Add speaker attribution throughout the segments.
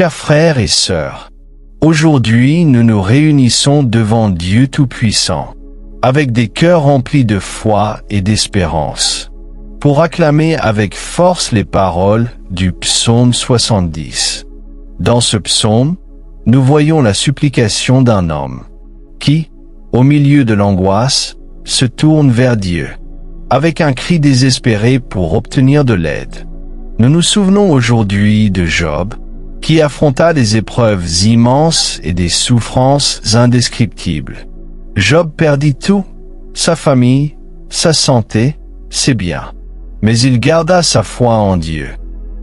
Speaker 1: Chers frères et sœurs, aujourd'hui nous nous réunissons devant Dieu Tout-Puissant, avec des cœurs remplis de foi et d'espérance, pour acclamer avec force les paroles du psaume 70. Dans ce psaume, nous voyons la supplication d'un homme, qui, au milieu de l'angoisse, se tourne vers Dieu, avec un cri désespéré pour obtenir de l'aide. Nous nous souvenons aujourd'hui de Job, qui affronta des épreuves immenses et des souffrances indescriptibles. Job perdit tout, sa famille, sa santé, ses biens. Mais il garda sa foi en Dieu.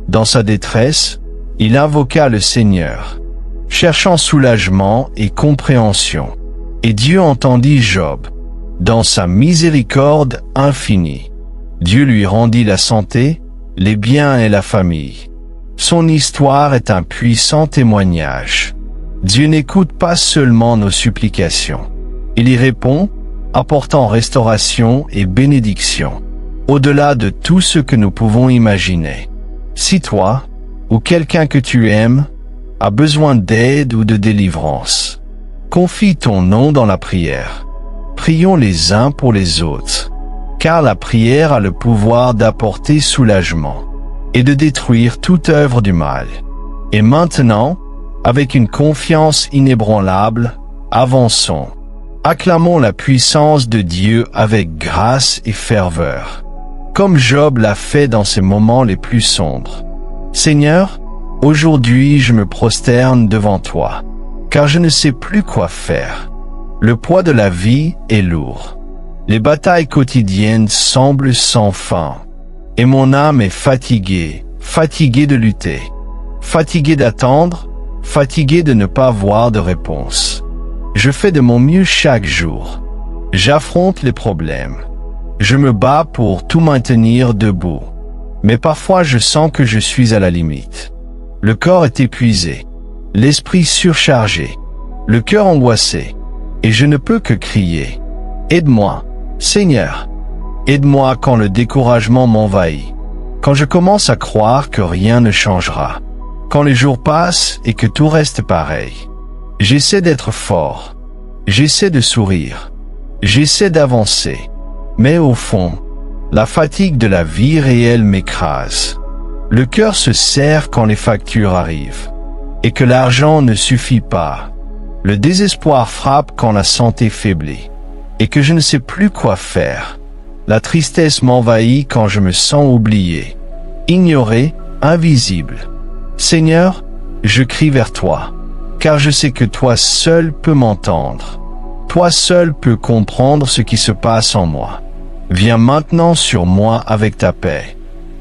Speaker 1: Dans sa détresse, il invoqua le Seigneur, cherchant soulagement et compréhension. Et Dieu entendit Job. Dans sa miséricorde infinie, Dieu lui rendit la santé, les biens et la famille. Son histoire est un puissant témoignage. Dieu n'écoute pas seulement nos supplications. Il y répond, apportant restauration et bénédiction, au-delà de tout ce que nous pouvons imaginer. Si toi, ou quelqu'un que tu aimes, a besoin d'aide ou de délivrance, confie ton nom dans la prière. Prions les uns pour les autres, car la prière a le pouvoir d'apporter soulagement et de détruire toute œuvre du mal. Et maintenant, avec une confiance inébranlable, avançons. Acclamons la puissance de Dieu avec grâce et ferveur, comme Job l'a fait dans ses moments les plus sombres. Seigneur, aujourd'hui je me prosterne devant toi, car je ne sais plus quoi faire. Le poids de la vie est lourd. Les batailles quotidiennes semblent sans fin. Et mon âme est fatiguée, fatiguée de lutter, fatiguée d'attendre, fatiguée de ne pas voir de réponse. Je fais de mon mieux chaque jour. J'affronte les problèmes. Je me bats pour tout maintenir debout. Mais parfois je sens que je suis à la limite. Le corps est épuisé, l'esprit surchargé, le cœur angoissé, et je ne peux que crier. Aide-moi, Seigneur. Aide-moi quand le découragement m'envahit, quand je commence à croire que rien ne changera, quand les jours passent et que tout reste pareil. J'essaie d'être fort, j'essaie de sourire, j'essaie d'avancer, mais au fond, la fatigue de la vie réelle m'écrase. Le cœur se serre quand les factures arrivent, et que l'argent ne suffit pas. Le désespoir frappe quand la santé faiblit, et que je ne sais plus quoi faire. La tristesse m'envahit quand je me sens oublié, ignoré, invisible. Seigneur, je crie vers toi, car je sais que toi seul peux m'entendre. Toi seul peux comprendre ce qui se passe en moi. Viens maintenant sur moi avec ta paix.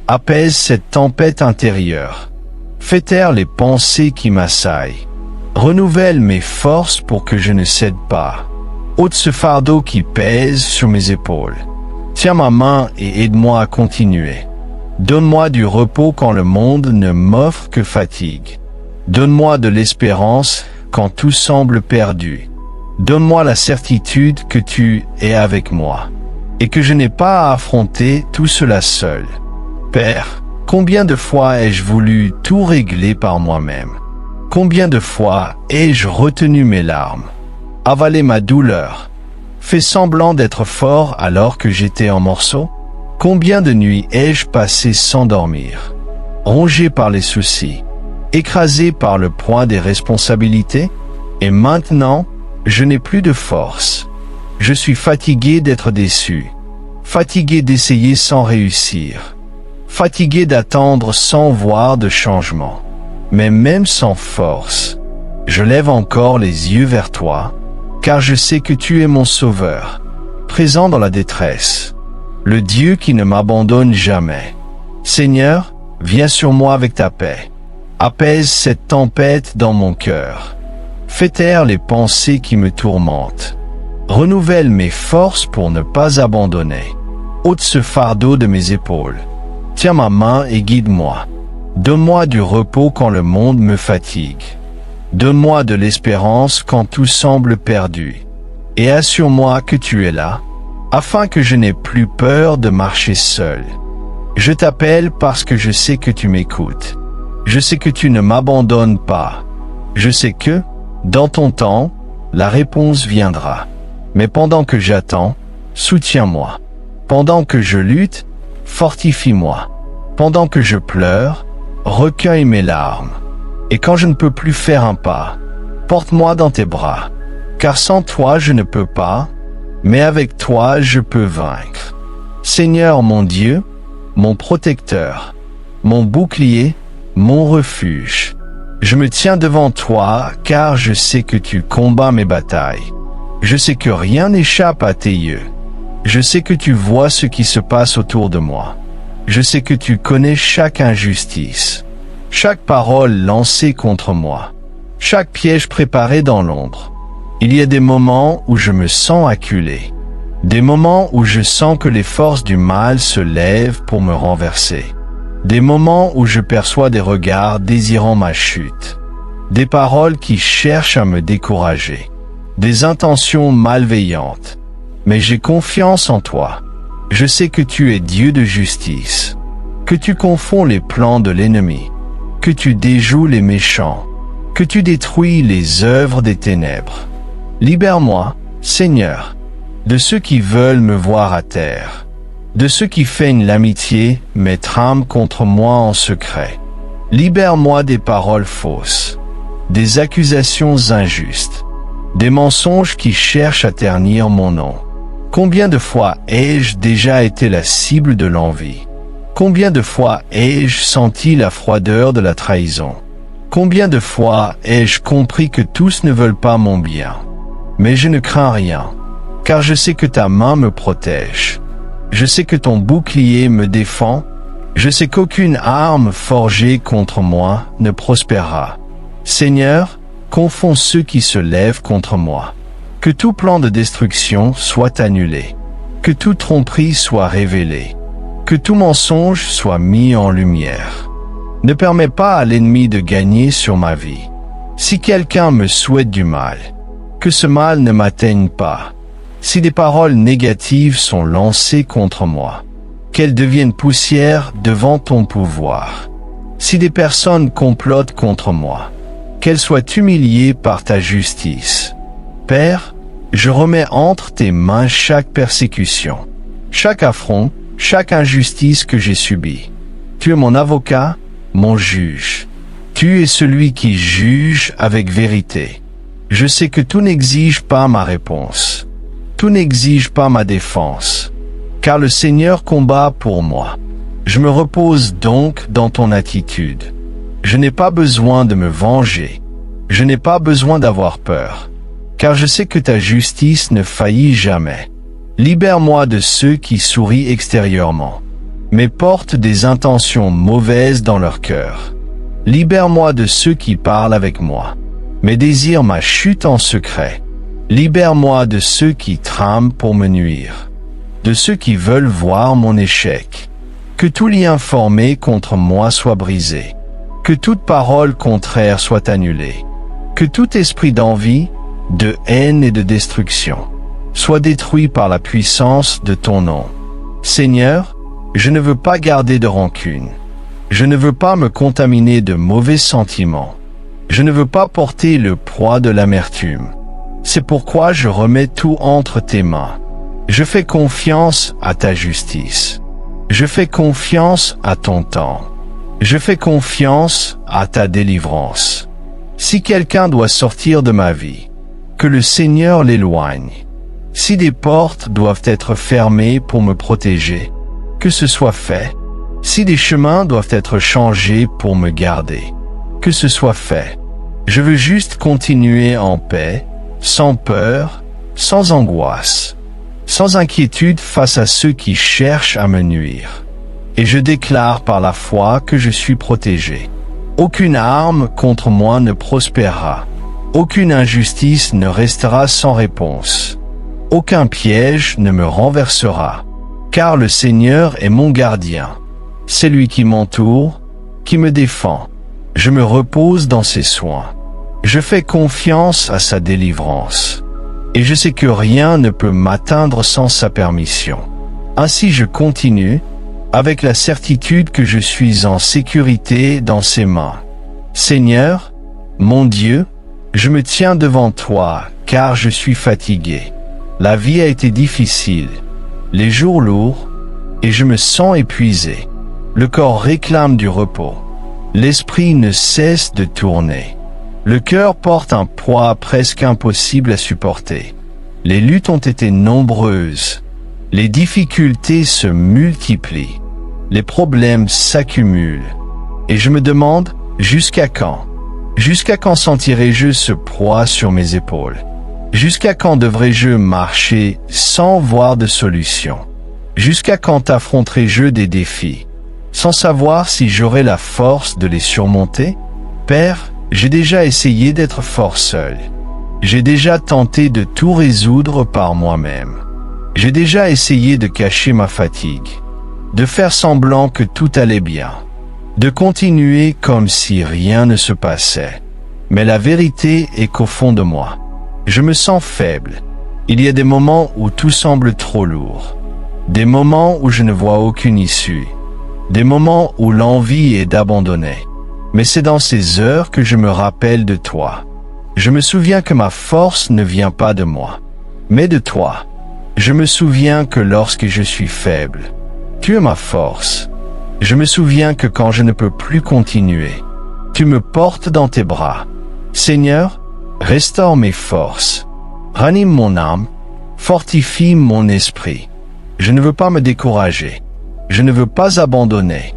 Speaker 1: Apaise cette tempête intérieure. Fais taire les pensées qui m'assaillent. Renouvelle mes forces pour que je ne cède pas. Ôte ce fardeau qui pèse sur mes épaules. Tiens ma main et aide-moi à continuer. Donne-moi du repos quand le monde ne m'offre que fatigue. Donne-moi de l'espérance quand tout semble perdu. Donne-moi la certitude que tu es avec moi et que je n'ai pas à affronter tout cela seul. Père, combien de fois ai-je voulu tout régler par moi-même? Combien de fois ai-je retenu mes larmes, avalé ma douleur, fait semblant d'être fort alors que j'étais en morceaux? Combien de nuits ai-je passé sans dormir, rongé par les soucis, écrasé par le poids des responsabilités? Et maintenant, je n'ai plus de force. Je suis fatigué d'être déçu, fatigué d'essayer sans réussir, fatigué d'attendre sans voir de changement. Mais même sans force, je lève encore les yeux vers toi, car je sais que tu es mon sauveur, présent dans la détresse, le Dieu qui ne m'abandonne jamais. Seigneur, viens sur moi avec ta paix. Apaise cette tempête dans mon cœur. Fais taire les pensées qui me tourmentent. Renouvelle mes forces pour ne pas abandonner. Ôte ce fardeau de mes épaules. Tiens ma main et guide-moi. Donne-moi du repos quand le monde me fatigue. Donne-moi de l'espérance quand tout semble perdu. Et assure-moi que tu es là, afin que je n'ai plus peur de marcher seul. Je t'appelle parce que je sais que tu m'écoutes. Je sais que tu ne m'abandonnes pas. Je sais que, dans ton temps, la réponse viendra. Mais pendant que j'attends, soutiens-moi. Pendant que je lutte, fortifie-moi. Pendant que je pleure, recueille mes larmes. Et quand je ne peux plus faire un pas, porte-moi dans tes bras. Car sans toi je ne peux pas, mais avec toi je peux vaincre. Seigneur mon Dieu, mon protecteur, mon bouclier, mon refuge. Je me tiens devant toi car je sais que tu combats mes batailles. Je sais que rien n'échappe à tes yeux. Je sais que tu vois ce qui se passe autour de moi. Je sais que tu connais chaque injustice, chaque parole lancée contre moi, chaque piège préparé dans l'ombre. Il y a des moments où je me sens acculé, des moments où je sens que les forces du mal se lèvent pour me renverser, des moments où je perçois des regards désirant ma chute, des paroles qui cherchent à me décourager, des intentions malveillantes. Mais j'ai confiance en toi. Je sais que tu es Dieu de justice, que tu confonds les plans de l'ennemi, que tu déjoues les méchants, que tu détruis les œuvres des ténèbres. Libère-moi, Seigneur, de ceux qui veulent me voir à terre, de ceux qui feignent l'amitié mais trament contre moi en secret. Libère-moi des paroles fausses, des accusations injustes, des mensonges qui cherchent à ternir mon nom. Combien de fois ai-je déjà été la cible de l'envie? Combien de fois ai-je senti la froideur de la trahison? Combien de fois ai-je compris que tous ne veulent pas mon bien? Mais je ne crains rien, car je sais que ta main me protège. Je sais que ton bouclier me défend. Je sais qu'aucune arme forgée contre moi ne prospérera. Seigneur, confonds ceux qui se lèvent contre moi. Que tout plan de destruction soit annulé. Que toute tromperie soit révélée. Que tout mensonge soit mis en lumière. Ne permets pas à l'ennemi de gagner sur ma vie. Si quelqu'un me souhaite du mal, que ce mal ne m'atteigne pas. Si des paroles négatives sont lancées contre moi, qu'elles deviennent poussière devant ton pouvoir. Si des personnes complotent contre moi, qu'elles soient humiliées par ta justice. Père, je remets entre tes mains chaque persécution, chaque affront, chaque injustice que j'ai subie. Tu es mon avocat, mon juge. Tu es celui qui juge avec vérité. Je sais que tout n'exige pas ma réponse. Tout n'exige pas ma défense. Car le Seigneur combat pour moi. Je me repose donc dans ton attitude. Je n'ai pas besoin de me venger. Je n'ai pas besoin d'avoir peur. Car je sais que ta justice ne faillit jamais. Libère-moi de ceux qui sourient extérieurement, mais portent des intentions mauvaises dans leur cœur. Libère-moi de ceux qui parlent avec moi, mais désirent ma chute en secret. Libère-moi de ceux qui trament pour me nuire, de ceux qui veulent voir mon échec. Que tout lien formé contre moi soit brisé, que toute parole contraire soit annulée, que tout esprit d'envie, de haine et de destruction soit détruit par la puissance de ton nom. Seigneur, je ne veux pas garder de rancune. Je ne veux pas me contaminer de mauvais sentiments. Je ne veux pas porter le poids de l'amertume. C'est pourquoi je remets tout entre tes mains. Je fais confiance à ta justice. Je fais confiance à ton temps. Je fais confiance à ta délivrance. Si quelqu'un doit sortir de ma vie, que le Seigneur l'éloigne. Si des portes doivent être fermées pour me protéger, que ce soit fait. Si des chemins doivent être changés pour me garder, que ce soit fait. Je veux juste continuer en paix, sans peur, sans angoisse, sans inquiétude face à ceux qui cherchent à me nuire. Et je déclare par la foi que je suis protégé. Aucune arme contre moi ne prospérera. Aucune injustice ne restera sans réponse. Aucun piège ne me renversera. Car le Seigneur est mon gardien. C'est lui qui m'entoure, qui me défend. Je me repose dans ses soins. Je fais confiance à sa délivrance. Et je sais que rien ne peut m'atteindre sans sa permission. Ainsi je continue, avec la certitude que je suis en sécurité dans ses mains. Seigneur, mon Dieu, je me tiens devant toi, car je suis fatigué. La vie a été difficile, les jours lourds, et je me sens épuisé. Le corps réclame du repos. L'esprit ne cesse de tourner. Le cœur porte un poids presque impossible à supporter. Les luttes ont été nombreuses. Les difficultés se multiplient. Les problèmes s'accumulent. Et je me demande, jusqu'à quand? Jusqu'à quand sentirai-je ce poids sur mes épaules? Jusqu'à quand devrais-je marcher sans voir de solution? Jusqu'à quand affronterai-je des défis, sans savoir si j'aurai la force de les surmonter? Père, j'ai déjà essayé d'être fort seul. J'ai déjà tenté de tout résoudre par moi-même. J'ai déjà essayé de cacher ma fatigue, de faire semblant que tout allait bien, de continuer comme si rien ne se passait. Mais la vérité est qu'au fond de moi, je me sens faible. Il y a des moments où tout semble trop lourd. Des moments où je ne vois aucune issue. Des moments où l'envie est d'abandonner. Mais c'est dans ces heures que je me rappelle de toi. Je me souviens que ma force ne vient pas de moi, mais de toi. Je me souviens que lorsque je suis faible, tu es ma force. Je me souviens que quand je ne peux plus continuer, tu me portes dans tes bras. Seigneur, restaure mes forces. Ranime mon âme. Fortifie mon esprit. Je ne veux pas me décourager. Je ne veux pas abandonner.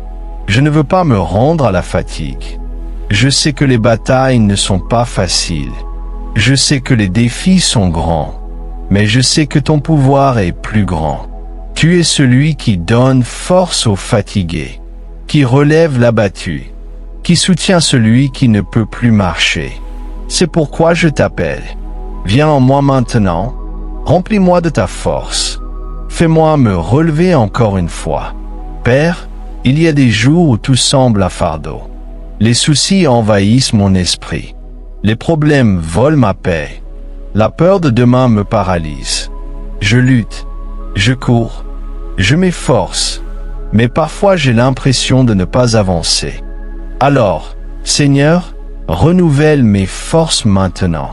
Speaker 1: Je ne veux pas me rendre à la fatigue. Je sais que les batailles ne sont pas faciles. Je sais que les défis sont grands. Mais je sais que ton pouvoir est plus grand. Tu es celui qui donne force aux fatigués, qui relève l'abattu, qui soutient celui qui ne peut plus marcher. C'est pourquoi je t'appelle. Viens en moi maintenant. Remplis-moi de ta force. Fais-moi me relever encore une fois. Père, il y a des jours où tout semble un fardeau. Les soucis envahissent mon esprit. Les problèmes volent ma paix. La peur de demain me paralyse. Je lutte. Je cours. Je m'efforce. Mais parfois j'ai l'impression de ne pas avancer. Alors, Seigneur, renouvelle mes forces maintenant.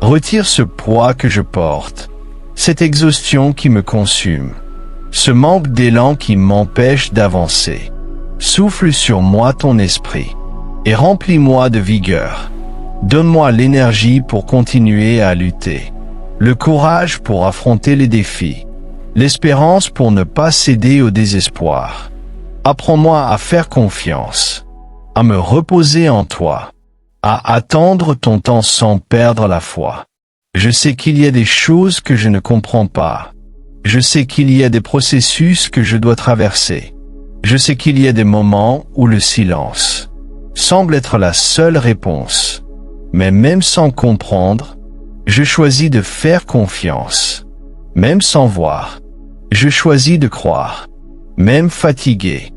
Speaker 1: Retire ce poids que je porte. Cette exhaustion qui me consume, ce manque d'élan qui m'empêche d'avancer. Souffle sur moi ton esprit et remplis-moi de vigueur. Donne-moi l'énergie pour continuer à lutter, le courage pour affronter les défis, l'espérance pour ne pas céder au désespoir. Apprends-moi à faire confiance, à me reposer en toi, à attendre ton temps sans perdre la foi. Je sais qu'il y a des choses que je ne comprends pas. Je sais qu'il y a des processus que je dois traverser. Je sais qu'il y a des moments où le silence semble être la seule réponse. Mais même sans comprendre, je choisis de faire confiance. Même sans voir, je choisis de croire. Même fatigué,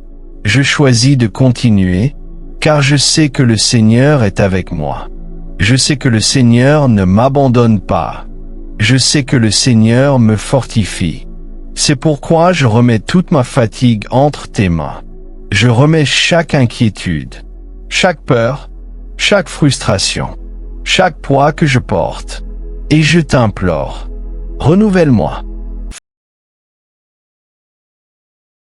Speaker 1: je choisis de continuer, car je sais que le Seigneur est avec moi. Je sais que le Seigneur ne m'abandonne pas. Je sais que le Seigneur me fortifie. C'est pourquoi je remets toute ma fatigue entre tes mains. Je remets chaque inquiétude, chaque peur, chaque frustration, chaque poids que je porte. Et je t'implore, renouvelle-moi.